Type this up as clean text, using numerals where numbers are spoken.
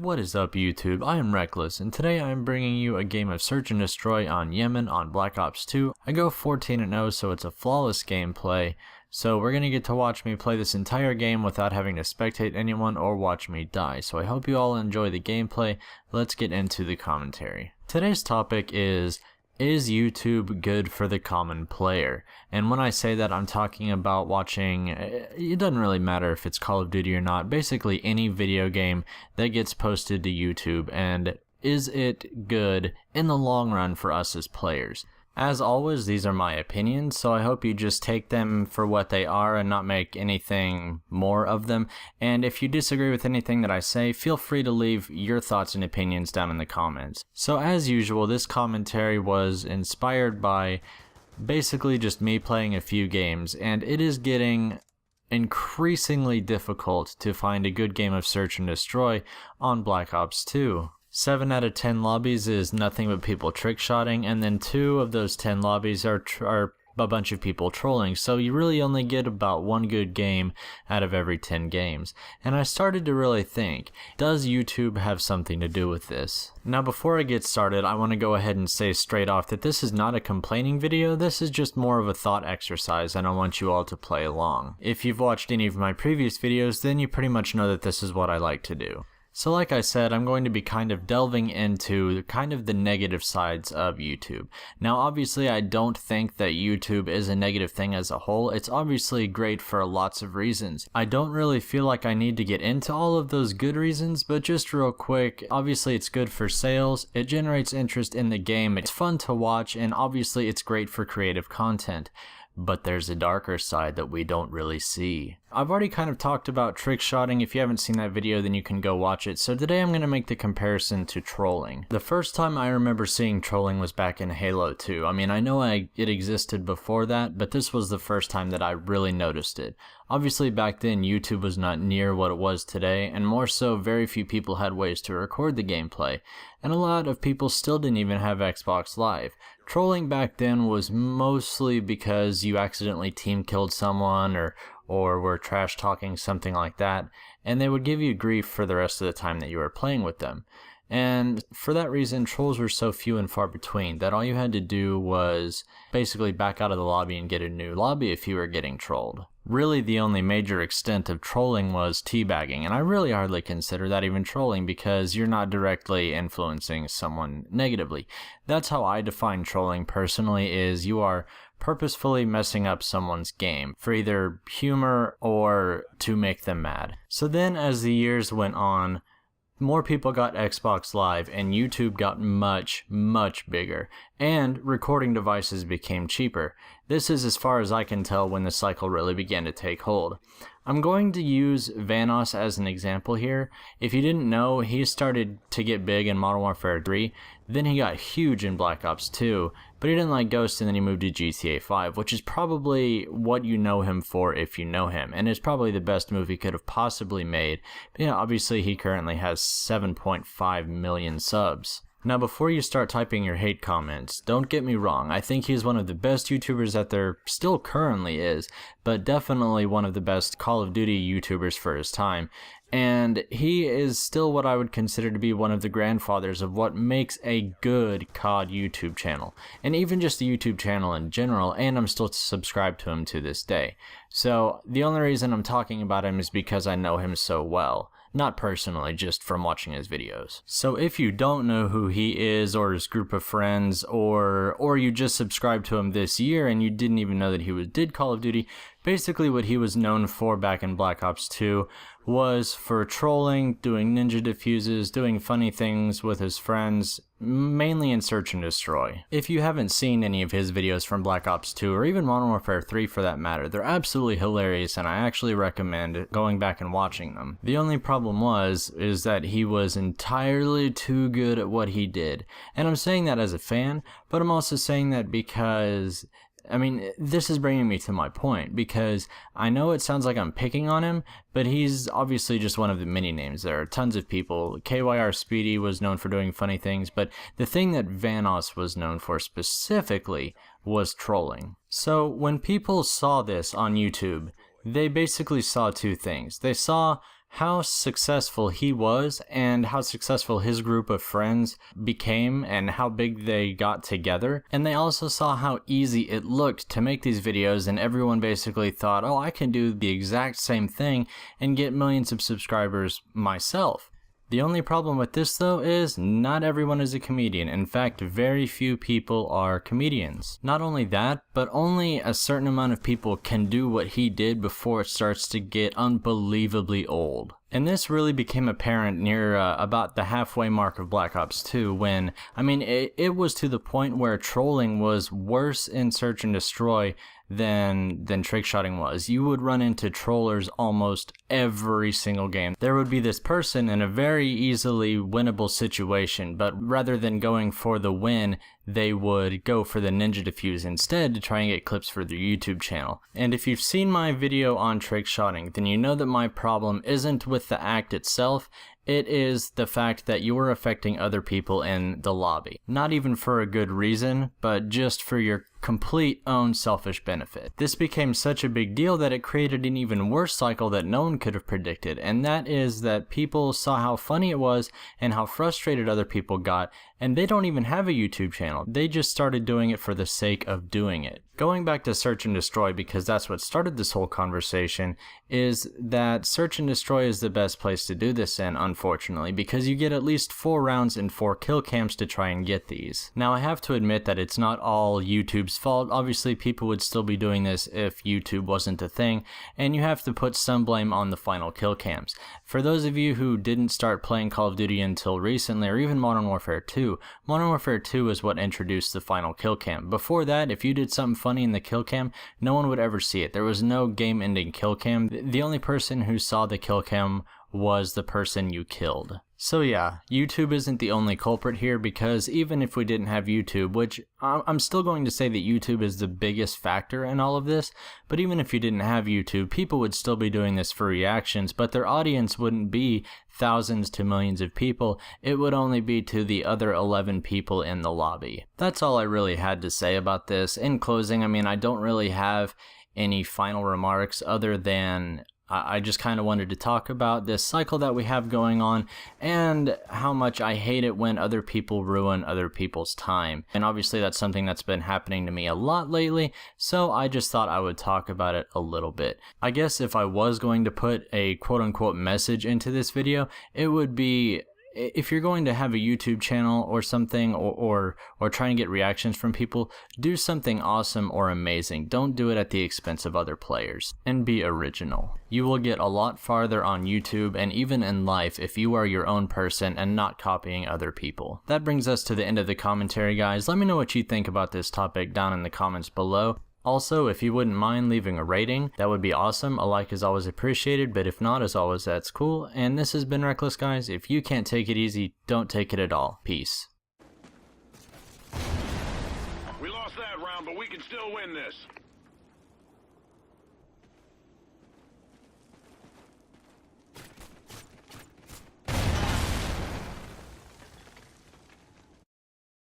What is up YouTube, I am Reckless, and today I am bringing you a game of Search and Destroy on Yemen on Black Ops 2. I go 14-0, so it's a flawless gameplay, so we're gonna get to watch me play this entire game without having to spectate anyone or watch me die. So I hope you all enjoy the gameplay. Let's get into the commentary. Today's topic is YouTube good for the common player? And when I say that, I'm talking about watching, it doesn't really matter if it's Call of Duty or not, basically any video game that gets posted to YouTube, and is it good in the long run for us as players? As always, these are my opinions, so I hope you just take them for what they are and not make anything more of them. And if you disagree with anything that I say, feel free to leave your thoughts and opinions down in the comments. So as usual, this commentary was inspired by basically just me playing a few games, and it is getting increasingly difficult to find a good game of Search and Destroy on Black Ops 2. 7 out of 10 lobbies is nothing but people trick-shotting, and then 2 of those 10 lobbies are a bunch of people trolling, so you really only get about one good game out of every 10 games. And I started to really think, does YouTube have something to do with this? Now before I get started, I want to go ahead and say straight off that this is not a complaining video, this is just more of a thought exercise, and I want you all to play along. If you've watched any of my previous videos, then you pretty much know that this is what I like to do. So like I said, I'm going to be kind of delving into kind of the negative sides of YouTube. Now obviously I don't think that YouTube is a negative thing as a whole. It's obviously great for lots of reasons. I don't really feel like I need to get into all of those good reasons, but just real quick, obviously it's good for sales, it generates interest in the game, it's fun to watch, and obviously it's great for creative content. But there's a darker side that we don't really see. I've already kind of talked about trick shotting. If you haven't seen that video, then you can go watch it. So today I'm going to make the comparison to trolling. The first time I remember seeing trolling was back in Halo 2. I mean, I know it existed before that, but this was the first time that I really noticed it. Obviously back then YouTube was not near what it was today, and more so very few people had ways to record the gameplay, and a lot of people still didn't even have Xbox Live. Trolling back then was mostly because you accidentally team killed someone or were trash talking, something like that, and they would give you grief for the rest of the time that you were playing with them. And for that reason, trolls were so few and far between that all you had to do was basically back out of the lobby and get a new lobby if you were getting trolled. Really, the only major extent of trolling was teabagging, and I really hardly consider that even trolling because you're not directly influencing someone negatively. That's how I define trolling personally, is you are purposefully messing up someone's game for either humor or to make them mad. So then as the years went on, more people got Xbox Live and YouTube got much bigger, and recording devices became cheaper. This is as far as I can tell when the cycle really began to take hold. I'm going to use Vanoss as an example here. If you didn't know, he started to get big in Modern Warfare 3, then he got huge in Black Ops 2, but he didn't like Ghost and then he moved to GTA 5, which is probably what you know him for if you know him, and it's probably the best move he could have possibly made. But yeah, obviously he currently has 7.5 million subs. Now before you start typing your hate comments, don't get me wrong, I think he's one of the best YouTubers that there still currently is, but definitely one of the best Call of Duty YouTubers for his time, and he is still what I would consider to be one of the grandfathers of what makes a good COD YouTube channel, and even just the YouTube channel in general, and I'm still subscribed to him to this day. So the only reason I'm talking about him is because I know him so well. Not personally, just from watching his videos. So if you don't know who he is or his group of friends, or you just subscribed to him this year and you didn't even know that he did Call of Duty, basically what he was known for back in Black Ops 2 was for trolling, doing ninja defuses, doing funny things with his friends, mainly in Search and Destroy. If you haven't seen any of his videos from Black Ops 2 or even Modern Warfare 3 for that matter, they're absolutely hilarious and I actually recommend going back and watching them. The only problem is that he was entirely too good at what he did. And I'm saying that as a fan, but I'm also saying that because I mean, this is bringing me to my point, because I know it sounds like I'm picking on him, but he's obviously just one of the many names. There are tons of people. KYR Speedy was known for doing funny things, but the thing that Vanoss was known for specifically was trolling. So when people saw this on YouTube, they basically saw two things. They saw how successful he was and how successful his group of friends became and how big they got together. And they also saw how easy it looked to make these videos, and everyone basically thought, oh, I can do the exact same thing and get millions of subscribers myself. The only problem with this though is not everyone is a comedian. In fact, very few people are comedians. Not only that, but only a certain amount of people can do what he did before it starts to get unbelievably old. And this really became apparent near about the halfway mark of Black Ops 2 when, it was to the point where trolling was worse in Search and Destroy than trickshotting was. You would run into trollers almost every single game. There would be this person in a very easily winnable situation, but rather than going for the win, they would go for the ninja defuse instead to try and get clips for their YouTube channel. And if you've seen my video on trickshotting, then you know that my problem isn't with the act itself. It is the fact that you are affecting other people in the lobby. Not even for a good reason, but just for your complete own selfish benefit. This became such a big deal that it created an even worse cycle that no one could have predicted, and that is that people saw how funny it was and how frustrated other people got, and they don't even have a YouTube channel. They just started doing it for the sake of doing it. Going back to Search and Destroy, because that's what started this whole conversation, is that Search and Destroy is the best place to do this in, unfortunately, because you get at least 4 rounds and 4 kill cams to try and get these. Now, I have to admit that it's not all YouTube's fault. Obviously, people would still be doing this if YouTube wasn't a thing, and you have to put some blame on the final kill cams. For those of you who didn't start playing Call of Duty until recently, or even Modern Warfare 2, Modern Warfare 2 is what introduced the final kill cam. Before that, if you did something funny in the kill cam, no one would ever see it. There was no game-ending kill cam. The only person who saw the kill cam was the person you killed. So yeah, YouTube isn't the only culprit here, because even if we didn't have YouTube, which I'm still going to say that YouTube is the biggest factor in all of this, but even if you didn't have YouTube, people would still be doing this for reactions, but their audience wouldn't be thousands to millions of people. It would only be to the other 11 people in the lobby. That's all I really had to say about this. In closing, I don't really have any final remarks other than I just kind of wanted to talk about this cycle that we have going on and how much I hate it when other people ruin other people's time. And obviously that's something that's been happening to me a lot lately, so I just thought I would talk about it a little bit. I guess if I was going to put a quote-unquote message into this video, it would be, if you're going to have a YouTube channel or something, or try and get reactions from people, do something awesome or amazing. Don't do it at the expense of other players. And be original. You will get a lot farther on YouTube and even in life if you are your own person and not copying other people. That brings us to the end of the commentary, guys. Let me know what you think about this topic down in the comments below. Also, if you wouldn't mind leaving a rating, that would be awesome. A like is always appreciated, but if not, as always, that's cool. And this has been Reckless, guys. If you can't take it easy, don't take it at all. Peace. We lost that round, but we can still win this.